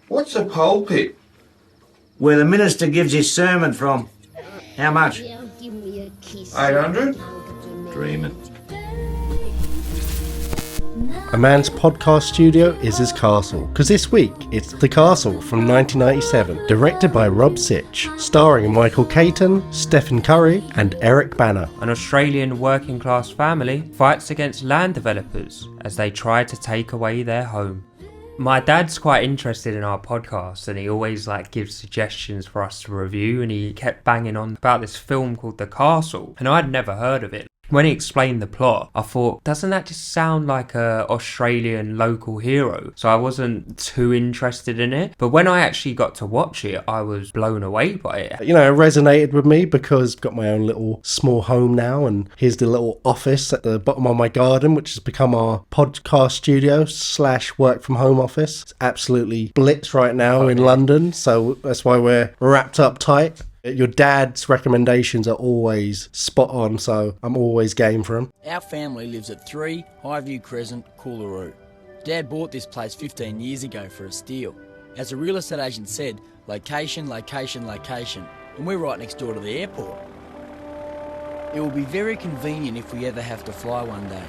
What's a pulpit? Where the minister gives his sermon from. How much? 800? Dreaming. A man's podcast studio is his castle, because this week it's The Castle from 1997, directed by Rob Sitch, starring Michael Caton, Stephen Curry and Eric Bana. An Australian working class family fights against land developers as they try to take away their home. My dad's quite interested in our podcast and he always gives suggestions for us to review, and he kept banging on about this film called The Castle, and I'd never heard of it. When he explained the plot, I thought, doesn't that just sound like a Australian local hero? So I wasn't too interested in it. But when I actually got to watch it, I was blown away by it. You know, it resonated with me because I've got my own little small home now, and here's the little office at the bottom of my garden, which has become our podcast studio / work from home office. It's absolutely blitz right now in London, so that's why we're wrapped up tight. Your dad's recommendations are always spot on, so I'm always game for them. Our family lives at 3 Highview Crescent, Coolaroo. Dad bought this place 15 years ago for a steal. As a real estate agent said, location, location, location, and we're right next door to the airport. It will be very convenient if we ever have to fly one day.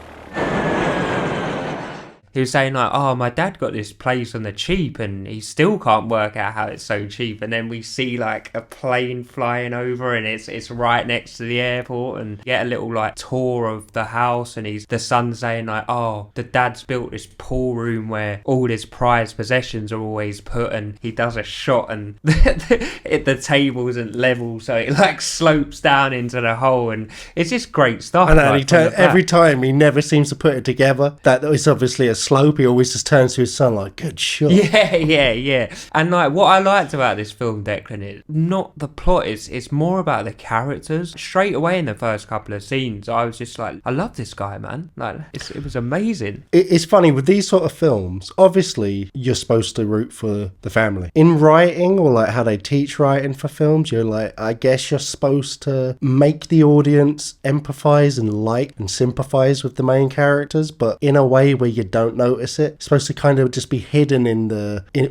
He was saying my dad got this place on the cheap and he still can't work out how it's so cheap. And then we see a plane flying over and it's right next to the airport, and get a little tour of the house, and the son's saying the dad's built this pool room where all his prized possessions are always put, and he does a shot and the table isn't level, so it slopes down into the hole, and it's just great stuff. And every time he never seems to put it together. That is obviously a slope. He always just turns to his son good shot. Yeah. And what I liked about this film, Declan, is not the plot, it's more about the characters. Straight away in the first couple of scenes, I was just I love this guy, man. It was amazing. It's funny with these sort of films, obviously you're supposed to root for the family. In writing, or how they teach writing for films, you're I guess you're supposed to make the audience empathize and and sympathize with the main characters, but in a way where you don't notice it. It's supposed to kind of just be hidden in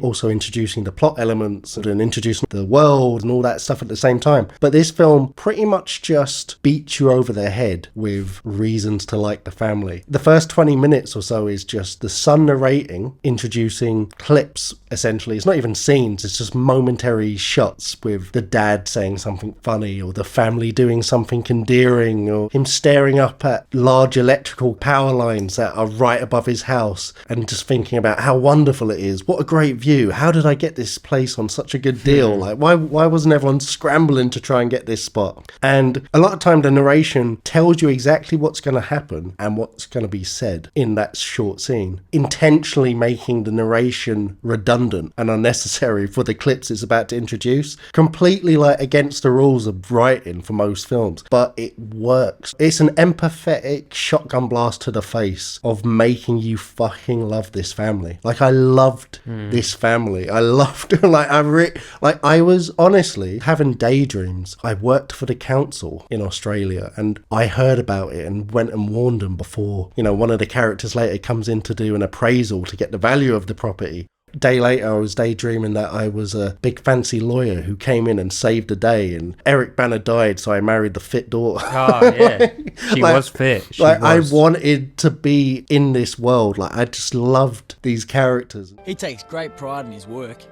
also introducing the plot elements and introducing the world and all that stuff at the same time. But this film pretty much just beats you over the head with reasons to like the family. The first 20 minutes or so is just the son narrating, introducing clips, essentially. It's not even scenes, it's just momentary shots with the dad saying something funny, or the family doing something endearing, or him staring up at large electrical power lines that are right above his house and just thinking about how wonderful it is. What a great view. How did I get this place on such a good deal? Why wasn't everyone scrambling to try and get this spot? And a lot of time the narration tells you exactly what's going to happen and what's going to be said in that short scene, intentionally making the narration redundant and unnecessary for the clips it's about to introduce. Completely against the rules of writing for most films, but it works. It's an empathetic shotgun blast to the face of making you fucking love this family. I loved this family. I loved I was honestly having daydreams. I worked for the council in Australia and I heard about it and went and warned them before, one of the characters later comes in to do an appraisal to get the value of the property. Day later, I was daydreaming that I was a big fancy lawyer who came in and saved the day, and Eric Bana died, so I married the fit daughter. Oh, yeah. She was fit. I wanted to be in this world. I just loved these characters. He takes great pride in his work,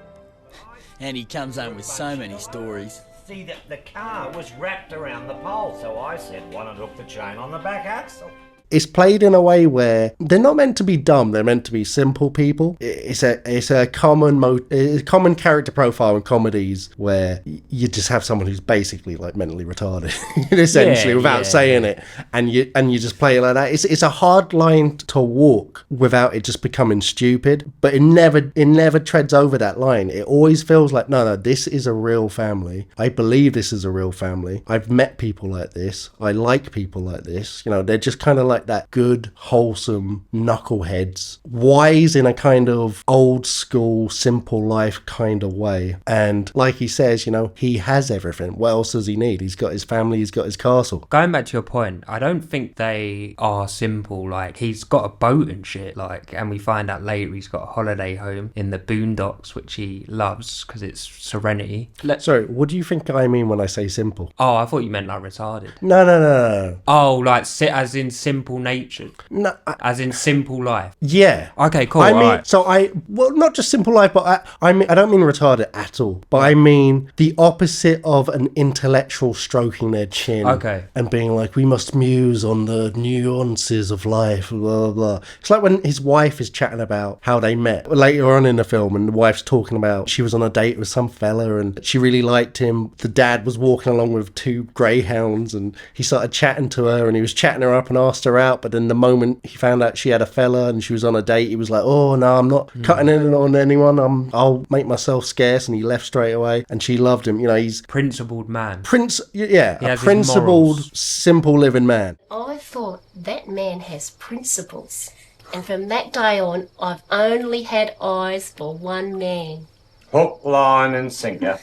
and he comes home with so many stories. See, the car was wrapped around the pole, so I said, why not hook the chain on the back axle? It's played in a way where they're not meant to be dumb, they're meant to be simple people. It's a common character profile in comedies where you just have someone who's basically mentally retarded, essentially, without saying it, and you just play it like that. It's a hard line to walk without it just becoming stupid, but it never treads over that line. It always feels no, this is a real family. I believe this is a real family. I've met people like this. I like people like this. They're just kind of like that good, wholesome knuckleheads, wise in a kind of old school, simple life kind of way. And like he says, he has everything. What else does he need? He's got his family, he's got his castle. Going back to your point, I don't think they are simple. Like, he's got a boat and shit, and we find out later he's got a holiday home in the boondocks, which he loves because it's serenity. Sorry, what do you think I mean when I say simple? Oh, I thought you meant like retarded. No. Oh, like as in simple nature. No. As in simple life. Yeah. Okay, cool. I mean, right. so not just simple life, but I don't mean retarded at all, but I mean the opposite of an intellectual stroking their chin. Okay. And being like, we must muse on the nuances of life, blah, blah. It's like when his wife is chatting about how they met later on in the film, and the wife's talking about she was on a date with some fella and she really liked him. The dad was walking along with 2 greyhounds and he started chatting to her and he was chatting her up and asked her out, but then the moment he found out she had a fella and she was on a date, he was like, oh no, I'm not cutting in on anyone, I'll make myself scarce, and he left straight away. And she loved him. He's principled man. A principled, simple living man. I thought that man has principles, and from that day on I've only had eyes for one man. Hook, line and sinker.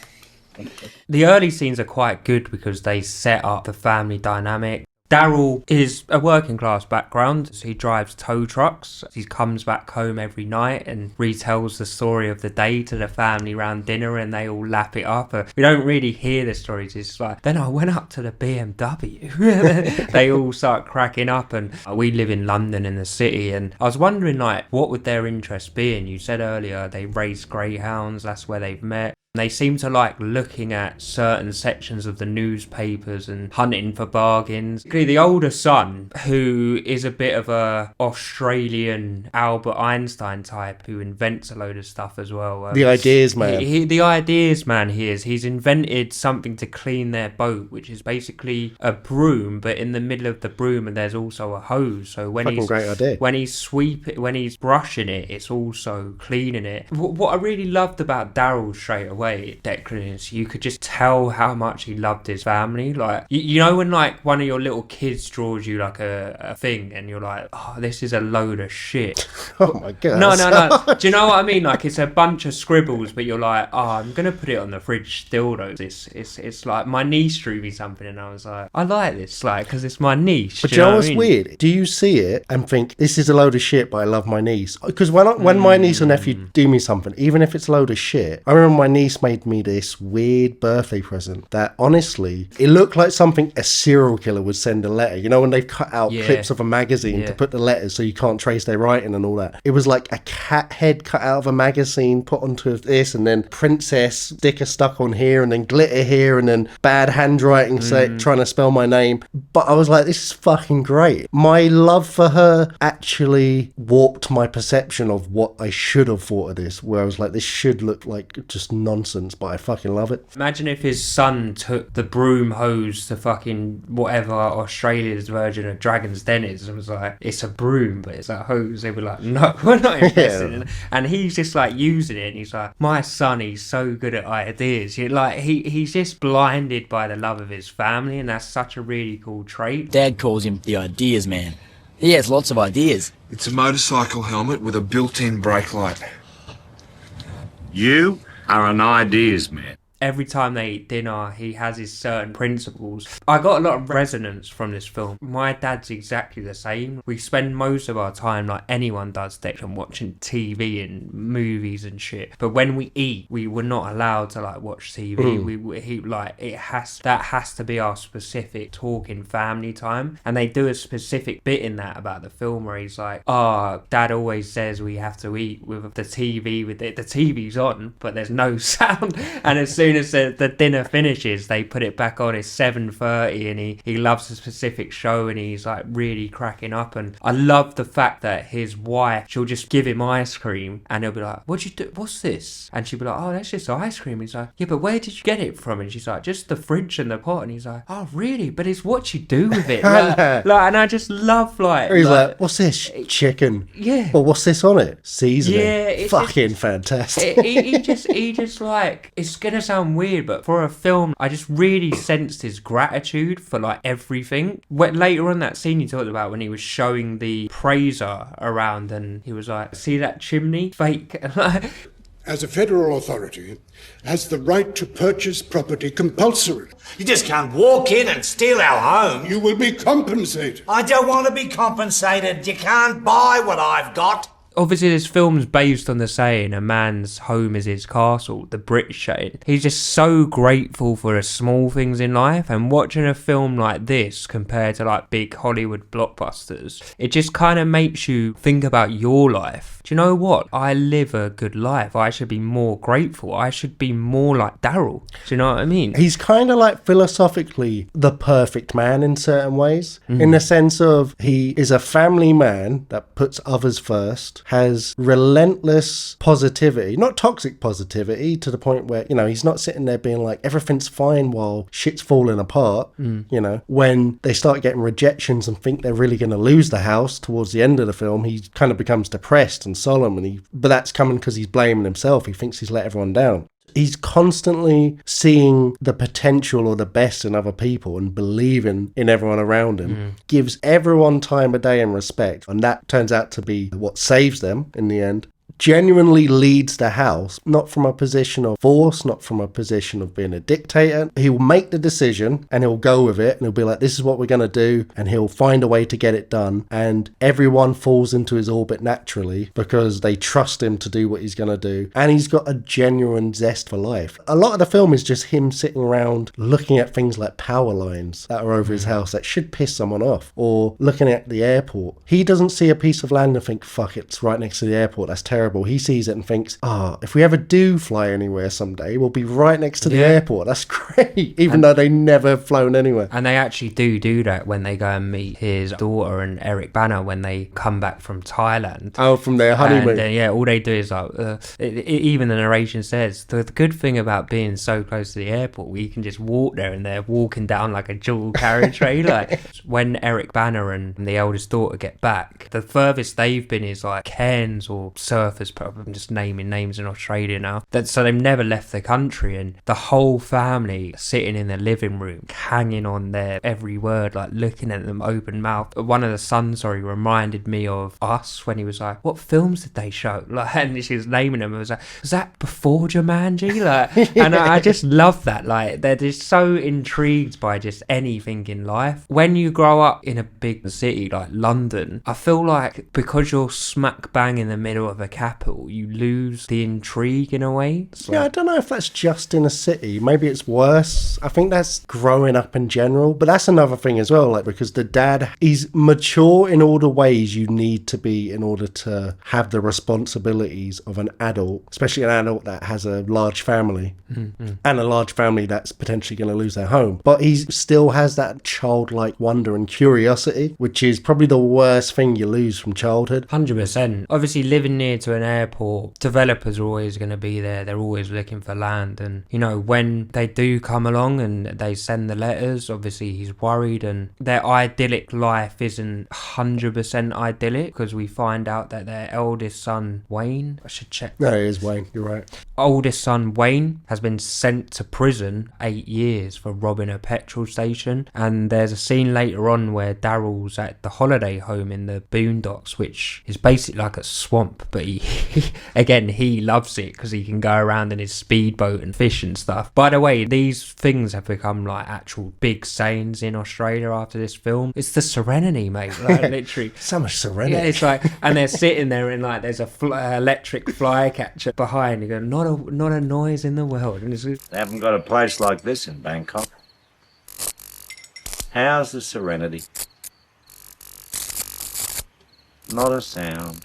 The early scenes are quite good because they set up the family dynamic. Daryl is a working class background, so he drives tow trucks. He comes back home every night and retells the story of the day to the family round dinner, and they all lap it up. We don't really hear the stories. It's like, then I went up to the BMW. They all start cracking up, and we live in London in the city, and I was wondering, what would their interest be? And you said earlier they race greyhounds, that's where they've met. They seem to like looking at certain sections of the newspapers and hunting for bargains. The older son, who is a bit of a Australian Albert Einstein type who invents a load of stuff as well. The ideas man. The ideas man he is. He's invented something to clean their boat, which is basically a broom, but in the middle of the broom and there's also a hose. So when he's brushing it, it's also cleaning it. What I really loved about Daryl straight away, Declan, is you could just tell how much he loved his family. Like, you know when one of your little kids draws you like a thing and you're like, oh, this is a load of shit. Oh my god. No. Do you know what I mean? Like, it's a bunch of scribbles, but you're like, oh, I'm gonna put it on the fridge still though. It's like my niece drew me something and I was like, I like this, because it's my niece. But you know what's weird? Do you see it and think, this is a load of shit, but I love my niece? Because when my niece or nephew do me something, even if it's a load of shit, I remember my niece made me this weird birthday present that honestly, it looked like something a serial killer would send a letter. When they've cut out clips of a magazine to put the letters so you can't trace their writing and all that. It was like a cat head cut out of a magazine put onto this, and then princess sticker stuck on here, and then glitter here, and then bad handwriting trying to spell my name. But I was like, this is fucking great. My love for her actually warped my perception of what I should have thought of this, where I was like, this should look like just nonsense, but I fucking love it. Imagine if his son took the broom hose to fucking whatever Australia's version of Dragon's Den is and was like, it's a broom but it's a hose. They were like, no, we're not interested in it. And he's just like using it and he's like, my son, he's so good at ideas. He's just blinded by the love of his family, and that's such a really cool trait. Dad calls him the ideas man. He has lots of ideas. It's a motorcycle helmet with a built-in brake light. You are an ideas man. Every time they eat dinner, he has his certain principles. I got a lot of resonance from this film. My dad's exactly the same. We spend most of our time, like anyone does, Declan, watching TV and movies and shit. But when we eat, we were not allowed to watch TV. That has to be our specific talking family time. And they do a specific bit in that about the film where he's like, Dad always says we have to eat with the TV. The TV's on, but there's no sound. And as soon as the dinner finishes, they put it back on. It's 7:30 and he loves a specific show and he's like really cracking up. And I love the fact that his wife, she'll just give him ice cream and he'll be like, what'd you do? What's this? And she'll be like, oh, that's just ice cream. He's like, yeah, but where did you get it from? And she's like, just the fridge and the pot. And he's like, oh really? But it's what you do with it. And I just love he's like, what's this? Chicken. Yeah. Well, what's this on it? Seasoning. Yeah. Fucking fantastic. He just it's gonna sound sound weird, but for a film, I just really sensed his gratitude for like everything. Later on that scene you talked about when he was showing the appraiser around and he was like, see that chimney? Fake. As a federal authority, has the right to purchase property compulsory. You just can't walk in and steal our home. You will be compensated. I don't want to be compensated. You can't buy what I've got. Obviously, this film's based on the saying, a man's home is his castle, the British saying. He's just so grateful for the small things in life, and watching a film like this compared to like big Hollywood blockbusters, it just kind of makes you think about your life. Do you know what? I live a good life. I should be more grateful. I should be more like Daryl. Do you know what I mean? He's kind of like philosophically the perfect man in certain ways, in the sense of he is a family man that puts others first, has relentless positivity, not toxic positivity, to the point where, you know, he's not sitting there being like, everything's fine while shit's falling apart. You know, when they start getting rejections and think they're really going to lose the house towards the end of the film, he kind of becomes depressed and solemn, but that's coming because he's blaming himself. He thinks he's let everyone down. He's constantly seeing the potential or the best in other people and believing in everyone around him. Gives everyone time of day and respect. And that turns out to be what saves them in the end. Genuinely leads the house, not from a position of force, not from a position of being a dictator. He'll make the decision and he'll go with it and he'll be like, this is what we're going to do, and he'll find a way to get it done, and everyone falls into his orbit naturally because they trust him to do what he's going to do, and he's got a genuine zest for life. A lot of the film is just him sitting around looking at things like power lines that are over his house that should piss someone off, or looking at the airport. He doesn't see a piece of land and think, fuck, it's right next to the airport, that's terrible. He sees it and thinks, if we ever do fly anywhere someday, we'll be right next to the airport. That's great. Even though they never have flown anywhere. And they actually do that when they go and meet his daughter and Eric Bana when they come back from Thailand. Oh, from their honeymoon. And all they do is like, even the narration says, the good thing about being so close to the airport, we can just walk there, and they're walking down like a dual carriageway. Like when Eric Bana and the eldest daughter get back, the furthest they've been is like Cairns or Surfers. I'm just naming names in Australia now. So they've never left the country, and the whole family sitting in the living room, hanging on their every word, like looking at them open mouth. One of the sons, reminded me of Us when he was like, "What films did they show?" Like, and she was naming them. I was like, "Was that before Jumanji?" Like, and I just love that. Like, they're just so intrigued by just anything in life. When you grow up in a big city like London, I feel like because you're smack bang in the middle of a capital, you lose the intrigue in a way. I don't know if that's just in a city. Maybe it's worse. I think that's growing up in general. But that's another thing as well, like, because the dad, he's mature in all the ways you need to be in order to have the responsibilities of an adult, especially an adult that has a large family and a large family that's potentially going to lose their home. But he still has that childlike wonder and curiosity, which is probably the worst thing you lose from childhood. 100%. Obviously, living near to an airport, developers are always going to be there. They're always looking for land, and you know, when they do come along and they send the letters, obviously he's worried, and their idyllic life isn't 100% idyllic, because we find out that their eldest son Wayne, I should check. No, it is Wayne, you're right. Oldest son Wayne has been sent to prison 8 years for robbing a petrol station, and there's a scene later on where Daryl's at the holiday home in the boondocks, which is basically like a swamp, but he loves it because he can go around in his speedboat and fish and stuff. By the way, these things have become like actual big sayings in Australia after this film. It's the serenity, mate. Like, literally. So much serenity. Yeah, it's like, and they're sitting there and like there's a electric flycatcher behind. You go, not a noise in the world. And they haven't got a place like this in Bangkok. How's the serenity? Not a sound.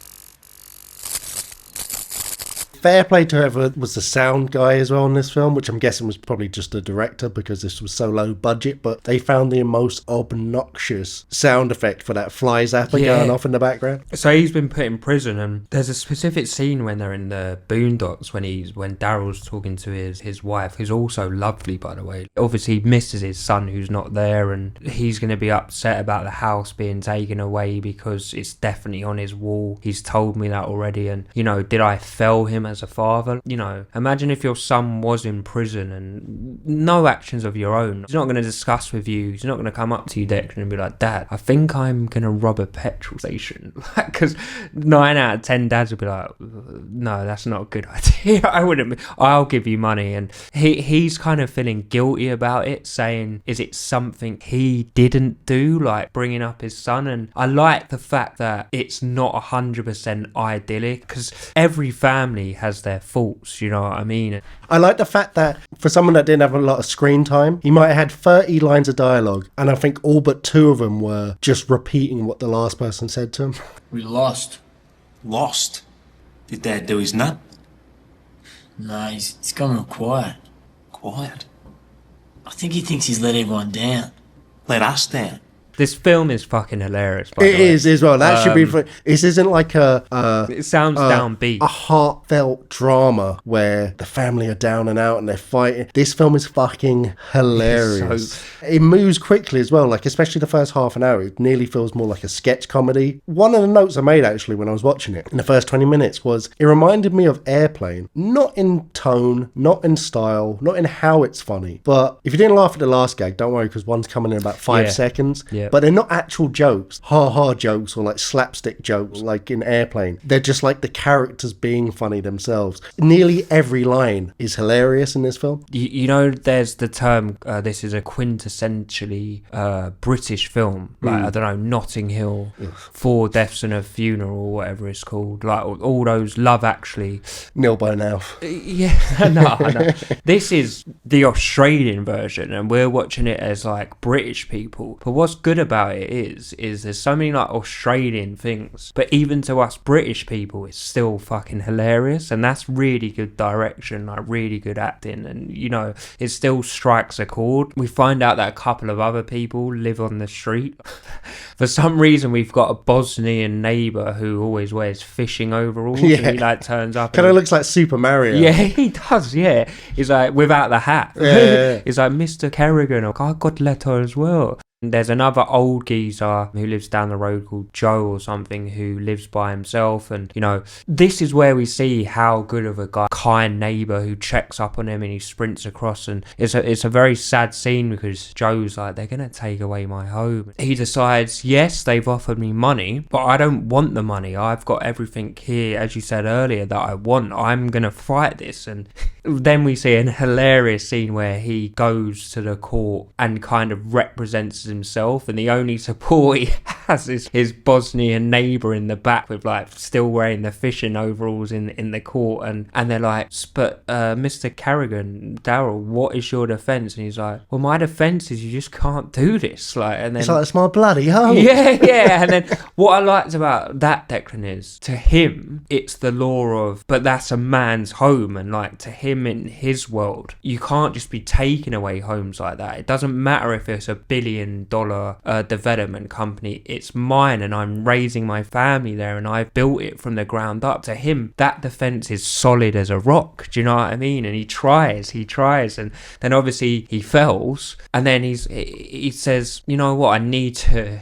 Fair play to whoever was the sound guy as well in this film, which I'm guessing was probably just a director because this was so low budget, but they found the most obnoxious sound effect for that fly zapper going off in the background. So he's been put in prison, and there's a specific scene when they're in the boondocks when Daryl's talking to his wife, who's also lovely, by the way. Obviously he misses his son who's not there, and he's going to be upset about the house being taken away because it's definitely on his wall. He's told me that already, and you know, did I fail him as as a father. You know, imagine if your son was in prison and no actions of your own. He's not going to discuss with you. He's not going to come up to you, Declan, and be like, Dad, I think I'm going to rob a petrol station. Because 9 out of 10 dads would be like, no, that's not a good idea. I'll give you money. And he's kind of feeling guilty about it, saying, is it something he didn't do, like bringing up his son? And I like the fact that it's not 100% idyllic, because every family has their faults, you know what I mean? I like the fact that for someone that didn't have a lot of screen time, he might have had 30 lines of dialogue, and I think all but 2 of them were just repeating what the last person said to him. We lost. Lost? Did Dad do his nut? No, he's gone real quiet. Quiet? I think he thinks he's let everyone down. Let us down? This film is fucking hilarious, by the way. It is as well. That should be... This isn't like it sounds downbeat. A heartfelt drama where the family are down and out and they're fighting. This film is fucking hilarious. It moves quickly as well, like especially the first half an hour. It nearly feels more like a sketch comedy. One of the notes I made actually when I was watching it in the first 20 minutes was it reminded me of Airplane. Not in tone, not in style, not in how it's funny. But if you didn't laugh at the last gag, don't worry, because one's coming in about 5 seconds. Yeah. But they're not actual jokes, ha-ha jokes or like slapstick jokes like in Airplane. They're just like the characters being funny themselves. Nearly every line is hilarious in this film. You know, there's the term, this is a quintessentially British film. Like, I don't know, Notting Hill, 4 Deaths and a Funeral, or whatever it's called. Like, all those Love Actually. Nil by now. Yeah, no. This is the Australian version, and we're watching it as, like, British people. But what's good about it is there's so many, like, Australian things. But even to us British people, it's still fucking hilarious. And that's really good direction, like, really good acting. And, you know, it still strikes a chord. We find out that a couple of other people live on the street. For some reason, we've got a Bosnian neighbour who always wears fishing overalls. Yeah. And he, like, turns up. Kind of looks like Super Mario. Yeah, he does, yeah. He's like, without the hat. Yeah. He's like, Mr. Kerrigan, I got letter as well. There's another old geezer who lives down the road called Joe or something, who lives by himself. And, you know, this is where we see how good of a guy, kind neighbour who checks up on him and he sprints across. And it's a very sad scene because Joe's like, they're going to take away my home. He decides, yes, they've offered me money, but I don't want the money. I've got everything here, as you said earlier, that I want. I'm going to fight this. And then we see an hilarious scene where he goes to the court and kind of represents himself, and the only support he has is his Bosnian neighbour in the back with, like, still wearing the fishing overalls in the court, and they're like, but Mr. Kerrigan, Daryl, what is your defence? And he's like, well, my defence is you just can't do this, like, and then It's like, it's my bloody home. yeah and then what I liked about that, Declan, is to him it's the law of, but that's a man's home, and, like, to him in his world you can't just be taking away homes like that. It doesn't matter if it's $1 billion development company, it's mine, and I'm raising my family there, and I've built it from the ground up. To him, that defense is solid as a rock. Do you know what I mean? And he tries, and then obviously he fails, and then he says, you know what, I need to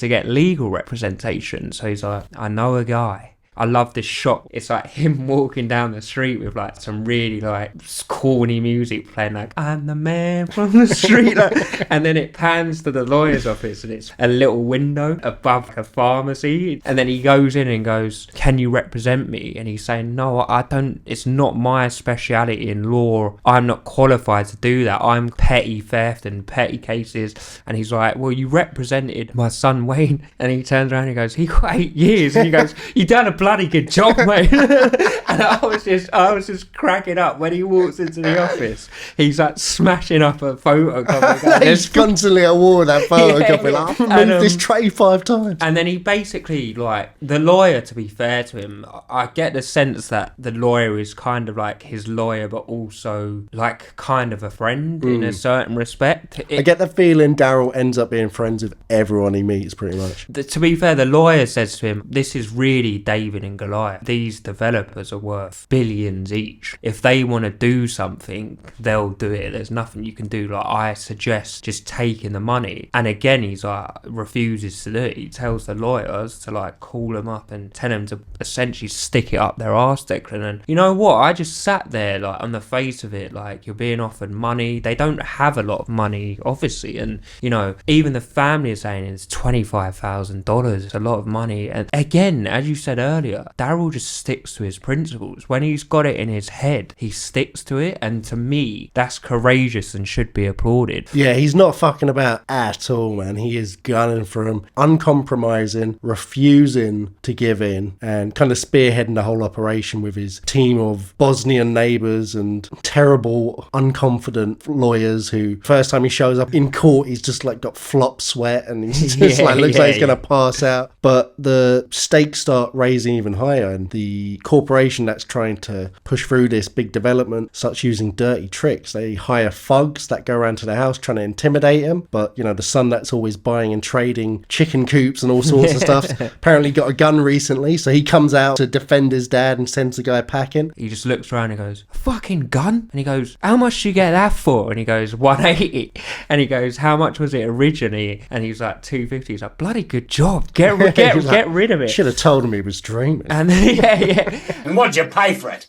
get legal representation. So he's like, I know a guy. I love this shot. It's like him walking down the street with, like, some really, like, corny music playing, like, I'm the man from the street. Like, and then it pans to the lawyer's office and it's a little window above a pharmacy. And then he goes in and goes, can you represent me? And he's saying, no, I don't. It's not my speciality in law. I'm not qualified to do that. I'm petty theft and petty cases. And he's like, well, you represented my son Wayne. And he turns around and he goes, he got 8 years. And he goes, you done a bloody good job, mate. And I was just cracking up when he walks into the office. He's like smashing up a photocopy. He's constantly at war with that photocopy. Yeah. Like, I've moved this tray 5 times. And then he basically, like, the lawyer, to be fair to him, I get the sense that the lawyer is kind of like his lawyer, but also like kind of a friend in a certain respect. I get the feeling Daryl ends up being friends with everyone he meets, pretty much. To be fair, the lawyer says to him, this is really David David and Goliath. These developers are worth billions each. If they want to do something, they'll do it. There's nothing you can do. Like, I suggest just taking the money. And again, he's like, refuses to do it. He tells the lawyers to like call him up and tell him to essentially stick it up their arse, Declan. And you know what? I just sat there like on the face of it, like, you're being offered money. They don't have a lot of money, obviously. And you know, even the family is saying it's $25,000. It's a lot of money. And again, as you said earlier, Daryl just sticks to his principles. When he's got it in his head, he sticks to it. And to me, that's courageous and should be applauded. Yeah, he's not fucking about at all, man. He is gunning for him, uncompromising, refusing to give in, and kind of spearheading the whole operation with his team of Bosnian neighbours and terrible, unconfident lawyers who, first time he shows up in court, he's just like got flop sweat and he's just looks like he's going to pass out. But the stakes start raising even higher, and the corporation that's trying to push through this big development starts using dirty tricks. They hire thugs that go around to the house trying to intimidate him, but you know, the son that's always buying and trading chicken coops and all sorts of stuff apparently got a gun recently, so he comes out to defend his dad and sends the guy packing. He just looks around and goes, fucking gun? And he goes, how much do you get that for? And he goes, 180. And he goes, how much was it originally? And he's like, 250. He's like, bloody good job. Get rid of it. Should have told him he was dreaming. And then, yeah. And what'd you pay for it?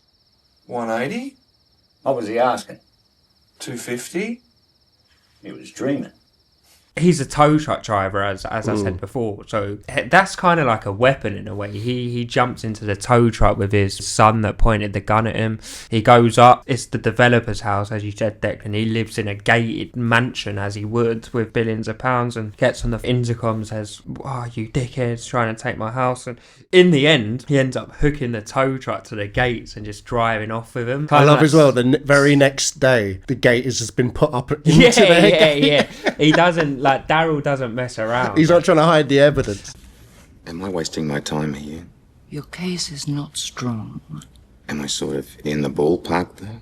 180? What was he asking? 250? He was dreaming. He's a tow truck driver, as I said before, so that's kind of like a weapon in a way. He jumps into the tow truck with his son that pointed the gun at him. He goes up. It's the developer's house, as you said, Declan. He lives in a gated mansion, as he would, with billions of pounds, and gets on the intercom, says, oh, you dickheads trying to take my house. And in the end, he ends up hooking the tow truck to the gates and just driving off with him. I love as well, the very next day, the gate has just been put up into yeah. He doesn't, like, Daryl doesn't mess around. He's not trying to hide the evidence. Am I wasting my time here? Your case is not strong. Am I sort of in the ballpark, though?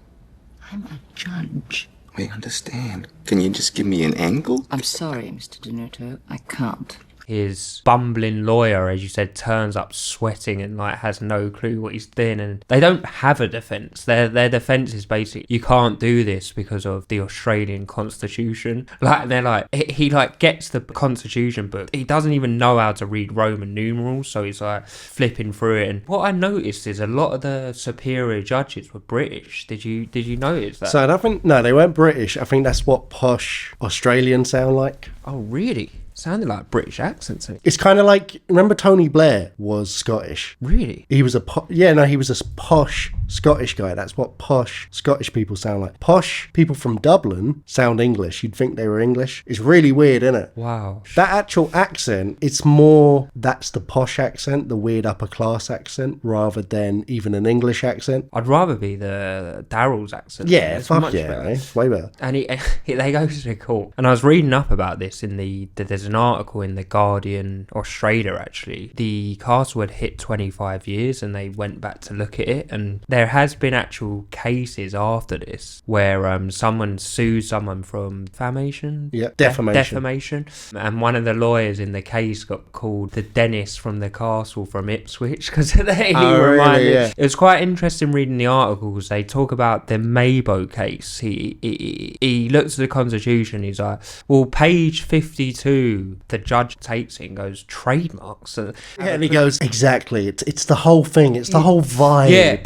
I'm a judge. I understand. Can you just give me an angle? I'm sorry, Mr. Denuto. I can't. His bumbling lawyer, as you said, turns up sweating and like has no clue what he's doing, and they don't have a defence. Their defence is basically, you can't do this because of the Australian Constitution. Like, they're like, he like gets the Constitution book. He doesn't even know how to read Roman numerals, so he's like flipping through it. And what I noticed is a lot of the superior judges were British. Did you notice that? So I don't think, no, they weren't British. I think that's what posh Australians sound like. Oh, really? Sounded like British accents. It's kind of like, remember Tony Blair was Scottish? Really? He was he was a posh Scottish guy. That's what posh Scottish people sound like. Posh people from Dublin sound English. You'd think they were English. It's really weird, isn't it? Wow. That actual accent, it's more, that's the posh accent, the weird upper class accent, rather than even an English accent. I'd rather be the Daryl's accent. Yeah, fuck yeah, it's way better. And they go to the court. And I was reading up about this in there's an article in The Guardian, Australia actually. The castle had hit 25 years and they went back to look at it, and there has been actual cases after this where someone sued someone from defamation. Yeah, defamation. And one of the lawyers in the case got called the dentist from the castle from Ipswich because they reminded. Yeah. It was quite interesting reading the articles. They talk about the Mabo case. He looks at the Constitution. He's like, well, page 52. The judge takes it and goes, trademarks. And he goes, exactly. It's the whole thing. It's the whole vibe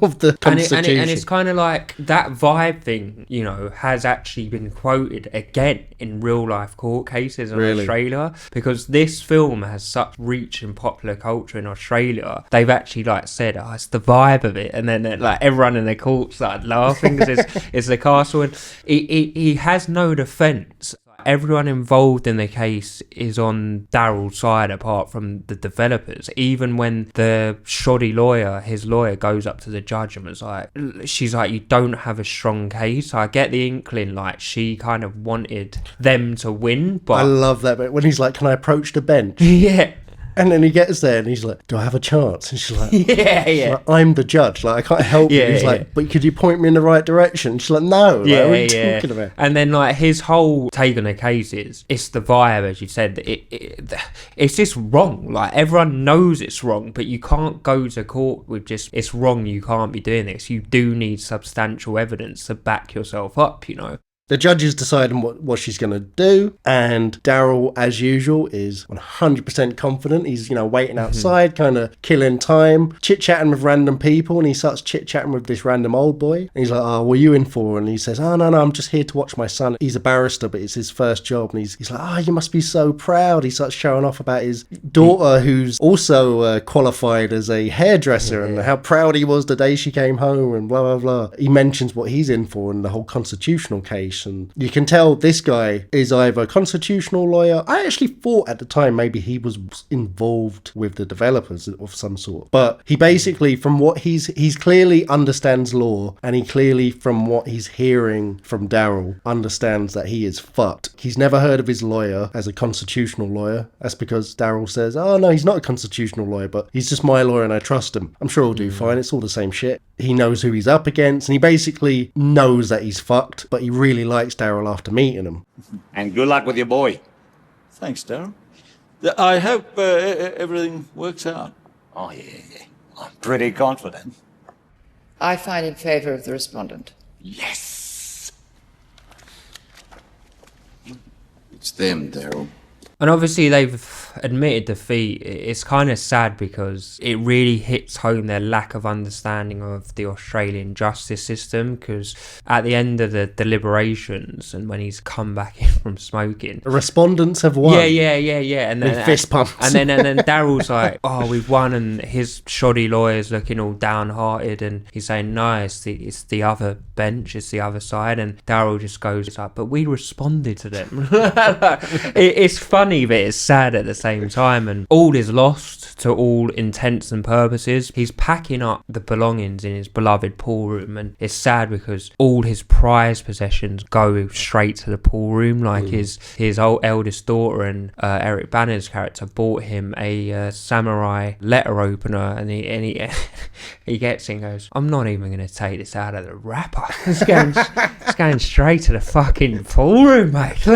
of the Constitution. And it's kind of like that vibe thing, you know, has actually been quoted again in real life court cases in Australia, because this film has such reach in popular culture in Australia. They've actually like said, oh, it's the vibe of it. And then like everyone in the court started laughing because it's the castle. And he has no defence. Everyone involved in the case is on Daryl's side apart from the developers. Even when the shoddy lawyer, his lawyer, goes up to the judge and was like, she's like, you don't have a strong case. I get the inkling like she kind of wanted them to win, but I love that bit when he's like, can I approach the bench? Yeah. And then he gets there and he's like, do I have a chance? And she's like, Yeah. she's like, I'm the judge. Like, I can't help you. He's like, but could you point me in the right direction? She's like, no. Like, what are you talking about? And then, like, his whole take on the case is, it's the vibe, as you said. It's just wrong. Like, everyone knows it's wrong, but you can't go to court with just, it's wrong, you can't be doing this. You do need substantial evidence to back yourself up, you know. The judge is deciding what she's going to do, and Daryl, as usual, is 100% confident. He's, waiting outside, kind of killing time, chit-chatting with random people, and he starts chit-chatting with this random old boy. And he's like, oh, what are you in for? And he says, oh, no, I'm just here to watch my son. He's a barrister, but it's his first job. And he's like, oh, you must be so proud. He starts showing off about his daughter, who's also qualified as a hairdresser, and how proud he was the day she came home, and blah, blah, blah. He mentions what he's in for and the whole constitutional case. And you can tell this guy is either a constitutional lawyer. I actually thought at the time maybe he was involved with the developers of some sort. But he basically, from what he's clearly understands law, and he clearly, from what he's hearing from Daryl, understands that he is fucked. He's never heard of his lawyer as a constitutional lawyer. That's because Daryl says, oh no, he's not a constitutional lawyer, but he's just my lawyer and I trust him. I'm sure he'll do fine. It's all the same shit. He knows who he's up against, and he basically knows that he's fucked, but he really likes Daryl after meeting him. And good luck with your boy. Thanks, Daryl. I hope everything works out. Oh, yeah. I'm pretty confident. I find in favour of the respondent. Yes! It's them, Daryl. And obviously they've admitted defeat. It's kind of sad because it really hits home their lack of understanding of the Australian justice system, because at the end of the deliberations and when he's come back in from smoking, the respondents have won. Yeah. And then fist pumps. And then Daryl's like, oh, we've won, and his shoddy lawyer's looking all downhearted, and he's saying, no, it's the other bench, it's the other side, and Daryl just goes like, but we responded to them. It's funny, but it's sad at the same time, and all is lost to all intents and purposes. He's packing up the belongings in his beloved pool room, and it's sad because all his prized possessions go straight to the pool room. Like his old eldest daughter and Eric Banner's character bought him a samurai letter opener, and he he gets it and goes, I'm not even going to take this out of the wrapper. It's going straight to the fucking pool room, mate.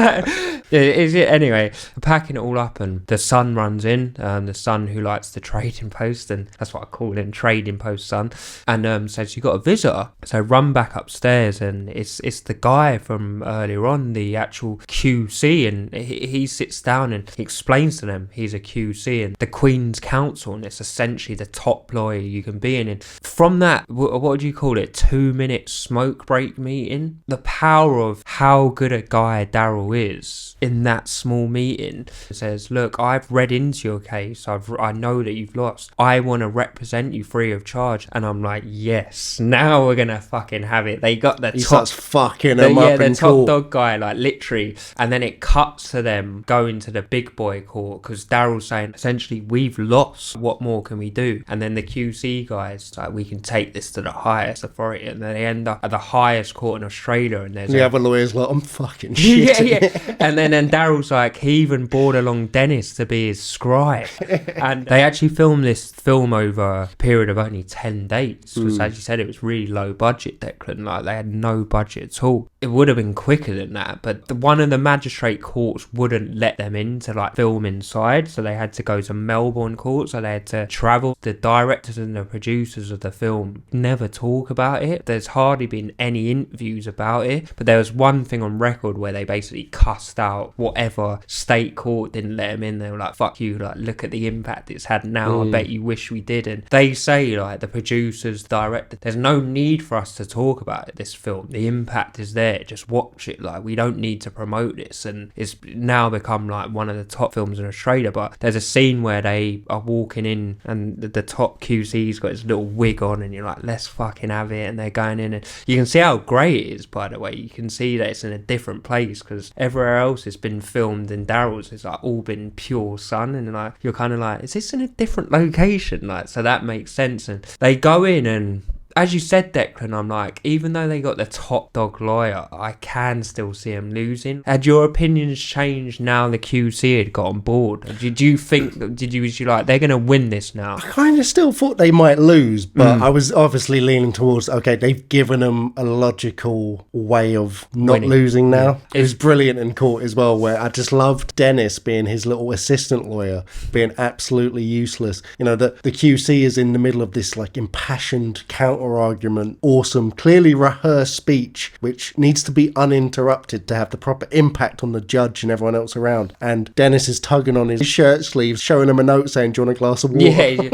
Anyway, packing it all up, and the son runs in, the son who likes the trading post, and that's what I call him, trading post son, and says, you got a visitor. So run back upstairs, and it's the guy from earlier on, the actual QC, and he sits down and he explains to them he's a QC and the Queen's Counsel, and it's essentially the top lawyer you can be in. And from that, what would you call it, 2-minute smoke break meeting, the power of how good a guy Daryl is in that small meeting. It says, look, I've read into your case, I know that you've lost, I want to represent you free of charge. And I'm like, yes, now we're gonna fucking have it. They got he starts fucking him up in the top court. dog guy, like literally, and then it cuts to them going to the big boy court, because Daryl's saying essentially, we've lost, what more can we do? And then the QC guys like, we can take this to the highest authority, and then they end up at the highest court in Australia, and there's the other lawyer's like, I'm fucking shit. yeah. And then Daryl's like, he even brought along Dennis to be his scribe. And they actually filmed this film over a period of only 10 days, because as you said, it was really low budget, Declan. Like, they had no budget at all. It would have been quicker than that, but one of the magistrate courts wouldn't let them in to like film inside, so they had to go to Melbourne court, so they had to travel. The directors and the producers of the film never talk about it. There's hardly been any interviews about it, but there was one thing on record where they basically cussed out whatever state court didn't let them in. They were like, fuck you, like, look at the impact it's had now. I bet you wish we did. And they say, like, the producers, director, there's no need for us to talk about it, this film. The impact is there, just watch it. Like, we don't need to promote this. And it's now become like one of the top films in Australia. But there's a scene where they are walking in and the top QC's got his little wig on, and you're like, let's fucking have it. And they're going in, and you can see how great it is, by the way. You can see that it's in a different place, because everywhere else it's been filmed in Daryl's, it's like all been pure sun, and like you're kind of like, is this in a different location? Like, so that makes sense. And they go in, and as you said, Declan, I'm like, even though they got the top dog lawyer, I can still see him losing. Had your opinions changed now the QC had got on board? Did you think, was you like, they're going to win this now? I kind of still thought they might lose, but I was obviously leaning towards, okay, they've given them a logical way of not Winning. losing now. Yeah. It was brilliant in court as well, where I just loved Dennis being his little assistant lawyer, being absolutely useless. You know, the QC is in the middle of this like impassioned counter-argument, awesome, clearly rehearsed speech, which needs to be uninterrupted to have the proper impact on the judge and everyone else around. And Dennis is tugging on his shirt sleeves, showing him a note saying, do you want a glass of water? Yeah.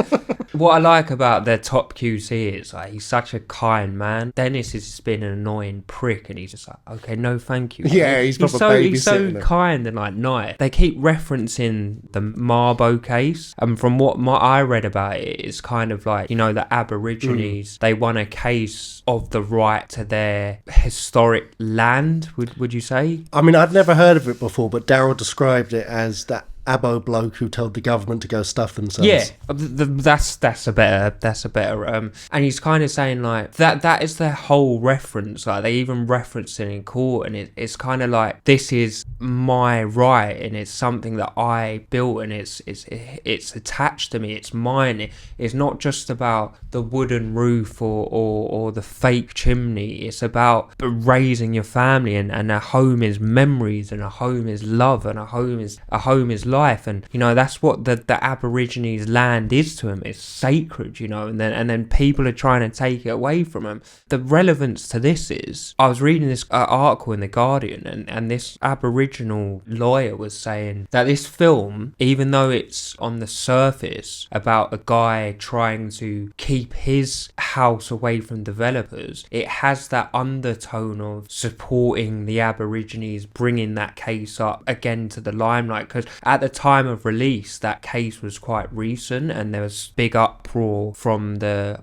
What I like about their top QC is like he's such a kind man. Dennis has just been an annoying prick, and he's just like, okay, no, thank you. Yeah, he's so kind and like nice. They keep referencing the Mabo case, and from what I read about it, it's kind of like, you know, the Aborigines. They won a case of the right to their historic land. Would you say? I mean, I'd never heard of it before, but Daryl described it as that Abo bloke who told the government to go stuff themselves. Yeah, that's a better. And he's kind of saying like that is their whole reference. Like they even reference it in court, and it's kind of like, this is my right, and it's something that I built, and it's attached to me. It's mine. It's not just about the wooden roof or the fake chimney. It's about raising your family, and a home is memories, and a home is love, and a home is life. And you know, that's what the Aborigines land is to them. It's sacred, you know, and then people are trying to take it away from them. The relevance to this is, I was reading this article in The Guardian, and this Aboriginal lawyer was saying that this film, even though it's on the surface about a guy trying to keep his house away from developers, it has that undertone of supporting the Aborigines, bringing that case up again to the limelight, because at the time of release that case was quite recent, and there was big uproar from the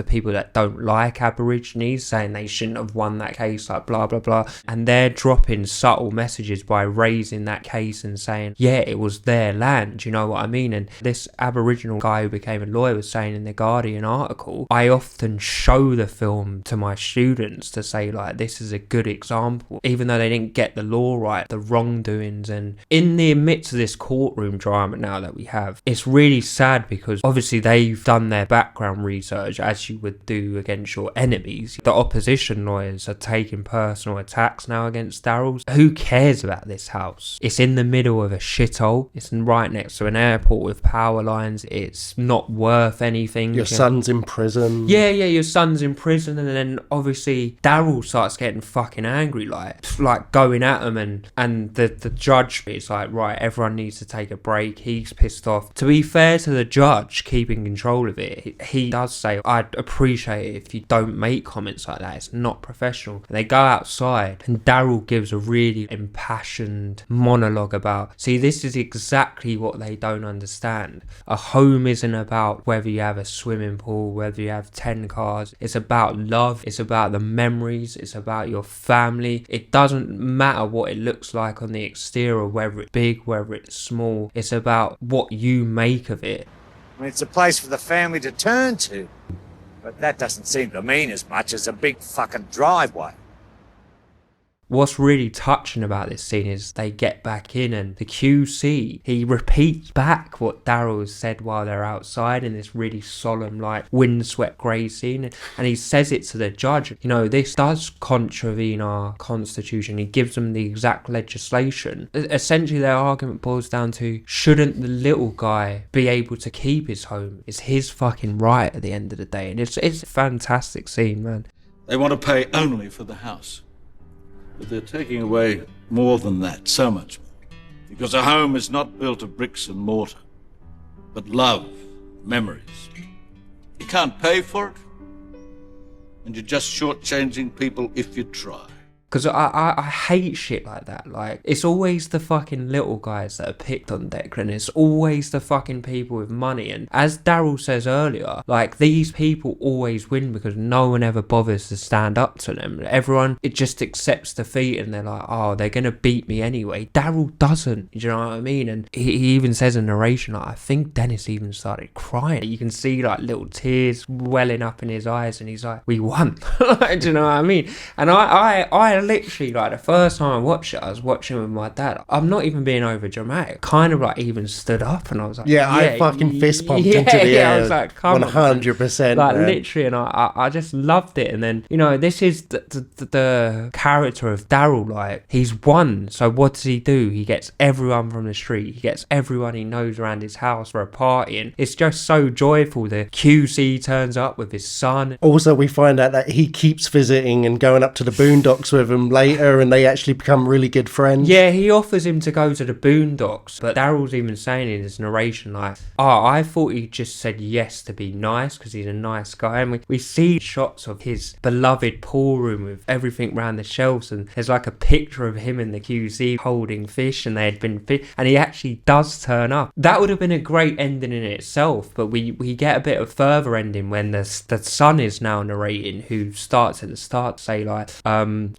people that don't like Aborigines, saying they shouldn't have won that case, like blah blah blah, and they're dropping subtle messages by raising that case and saying, yeah, it was their land, you know what I mean? And this Aboriginal guy who became a lawyer was saying in the Guardian article, I often show the film to my students to say like, this is a good example, even though they didn't get the law right, the wrongdoings. And in the midst of this courtroom drama now that we have, it's really sad, because obviously they've done their background research as you would do against your enemies. The opposition lawyers are taking personal attacks now against Daryl. Who cares about this house? It's in the middle of a shithole. It's right next to an airport with power lines. It's not worth anything. Your son's in prison. Yeah, your son's in prison. And then obviously Daryl starts getting fucking angry, like going at him, and the judge is like, right, everyone needs to take a break. He's pissed off. To be fair to the judge keeping control of it, he does say, I'd appreciate it if you don't make comments like that. It's not professional. And they go outside, and Daryl gives a really impassioned monologue about, see, this is exactly what they don't understand. A home isn't about whether you have a swimming pool, whether you have 10 cars. It's about love. It's about the memories. It's about your family. It doesn't matter what it looks like on the exterior, whether it's big, whether it's small. It's about what you make of it. I mean, it's a place for the family to turn to. But that doesn't seem to mean as much as a big fucking driveway. What's really touching about this scene is they get back in, and the QC, he repeats back what Daryl said while they're outside in this really solemn, like, windswept grey scene, and he says it to the judge. You know, this does contravene our constitution. He gives them the exact legislation. Essentially, their argument boils down to, shouldn't the little guy be able to keep his home? It's his fucking right at the end of the day, and it's a fantastic scene, man. They want to pay only for the house. But they're taking away more than that, so much more. Because a home is not built of bricks and mortar, but love, memories. You can't pay for it, and you're just shortchanging people if you try. Because I hate shit like that. Like, it's always the fucking little guys that are picked on, Declan. It's always the fucking people with money. And as Daryl says earlier, like, these people always win because no one ever bothers to stand up to them. Everyone, it just accepts defeat and they're like, oh, they're going to beat me anyway. Daryl doesn't. Do you know what I mean? And he even says in narration, like, I think Dennis even started crying. You can see, like, little tears welling up in his eyes and he's like, we won. Do you know what I mean? And I literally, like, the first time I watched it, I was watching with my dad. I'm not even being over dramatic. Kind of, like, even stood up and I was like, I fucking fist pumped into the air. I was like, come 100%. Like, man. literally, and I just loved it. And then, you know, this is the character of Daryl. Like, he's won. So what does he do? He gets everyone from the street. He gets everyone he knows around his house for a party. And it's just so joyful. The QC turns up with his son. Also, we find out that he keeps visiting and going up to the boondocks with him later, and they actually become really good friends. Yeah, he offers him to go to the boondocks, but Daryl's even saying in his narration, like, oh, I thought he just said yes to be nice because he's a nice guy. And we see shots of his beloved pool room with everything around the shelves, and there's like a picture of him in the QC holding fish, and they had been and he actually does turn up. That would have been a great ending in itself, but we get a bit of further ending when the son is now narrating, who starts at the start to say, like,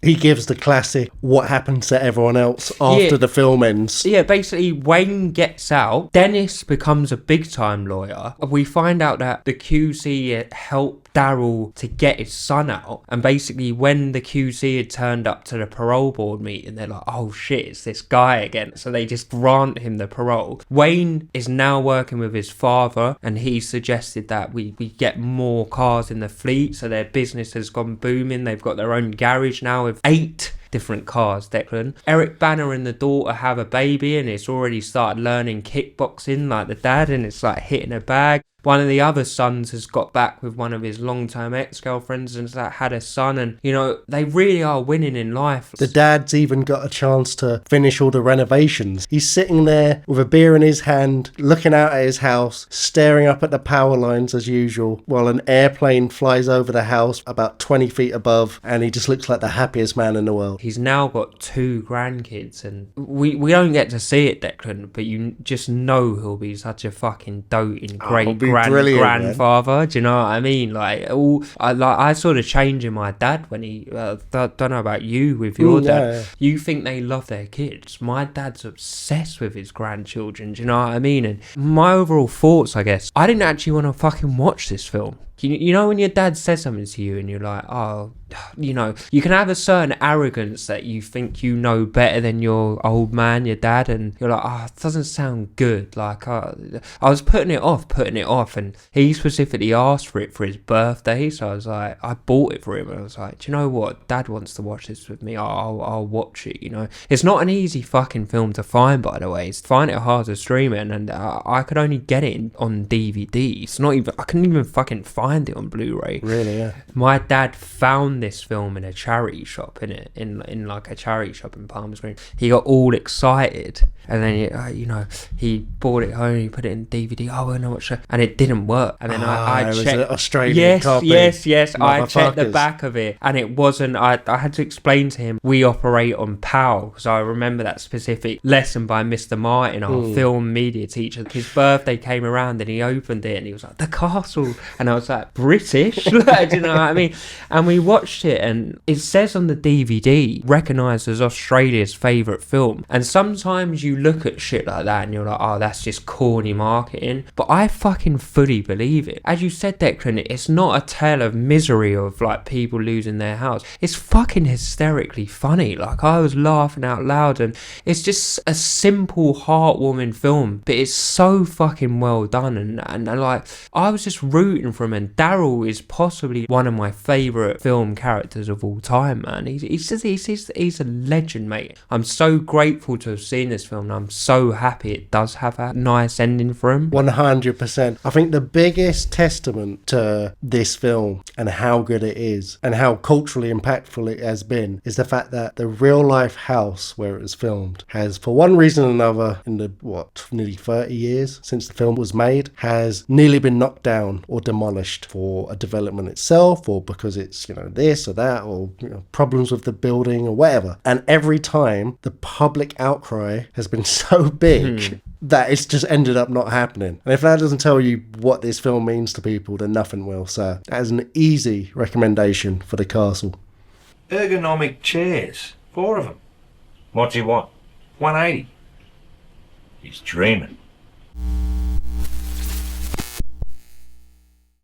he gives the classic what happens to everyone else after the film ends. Yeah, basically Wayne gets out, Dennis becomes a big time lawyer. We find out that the QC helped Daryl to get his son out, and basically when the QC had turned up to the parole board meeting, they're like, oh shit, it's this guy again, so they just grant him the parole. Wayne is now working with his father, and he suggested that we get more cars in the fleet, so their business has gone booming. They've got their own garage now with 8 different cars, Declan. Eric Banner and the daughter have a baby, and it's already started learning kickboxing like the dad, and it's like hitting a bag. One of the other sons has got back with one of his long-term ex-girlfriends and had a son, and, you know, they really are winning in life. The dad's even got a chance to finish all the renovations. He's sitting there with a beer in his hand, looking out at his house, staring up at the power lines as usual, while an airplane flies over the house about 20 feet above, and he just looks like the happiest man in the world. He's now got 2 grandkids, and we don't get to see it, Declan, but you just know he'll be such a fucking doting, great grandfather, man. Do you know what I mean? Like, I sort of change in my dad when he don't know about you with your dad. Yeah. You think they love their kids. My dad's obsessed with his grandchildren. Do you know what I mean? And my overall thoughts, I guess, I didn't actually want to fucking watch this film. You know when your dad says something to you and you're like, oh, you know, you can have a certain arrogance that you think you know better than your old man, your dad, and you're like, oh, it doesn't sound good. Like, I was putting it off, and he specifically asked for it for his birthday, so I was like, I bought it for him, and I was like, do you know what? Dad wants to watch this with me. I'll watch it, you know. It's not an easy fucking film to find, by the way. It's find it hard to stream it, and I could only get it on DVD. It's not even, I couldn't even fucking find it on Blu-ray. Really, yeah. My dad found this film in a charity shop, in like a charity shop in Palmer's Green. He got all excited, and then he bought it home. He put it in DVD. Oh, we're gonna watch it, and it didn't work. And then I checked. An Australian copy. Yes. I checked the back of it, and it wasn't. I had to explain to him we operate on PAL, because I remember that specific lesson by Mr. Martin, our film media teacher. His birthday came around, and he opened it, and he was like, "The castle," and I was like, British? Do you know what I mean? And we watched it, and it says on the DVD, recognised as Australia's favourite film. And sometimes you look at shit like that and you're like, oh, that's just corny marketing. But I fucking fully believe it. As you said, Declan, it's not a tale of misery of like people losing their house. It's fucking hysterically funny. Like, I was laughing out loud, and it's just a simple, heartwarming film, but it's so fucking well done. And like, I was just rooting for him, and Daryl is possibly one of my favourite film characters of all time, man. He's a legend, mate. I'm so grateful to have seen this film, and I'm so happy it does have a nice ending for him. 100%. I think the biggest testament to this film and how good it is and how culturally impactful it has been is the fact that the real life house where it was filmed has, for one reason or another, in the nearly 30 years since the film was made, has nearly been knocked down or demolished. demolished for a development itself, or because it's, this or that, or problems with the building or whatever. And every time the public outcry has been so big that it's just ended up not happening. And if that doesn't tell you what this film means to people, then nothing will. So that is an easy recommendation for The Castle. Ergonomic chairs. 4 of them. What's he want? 180. He's dreaming.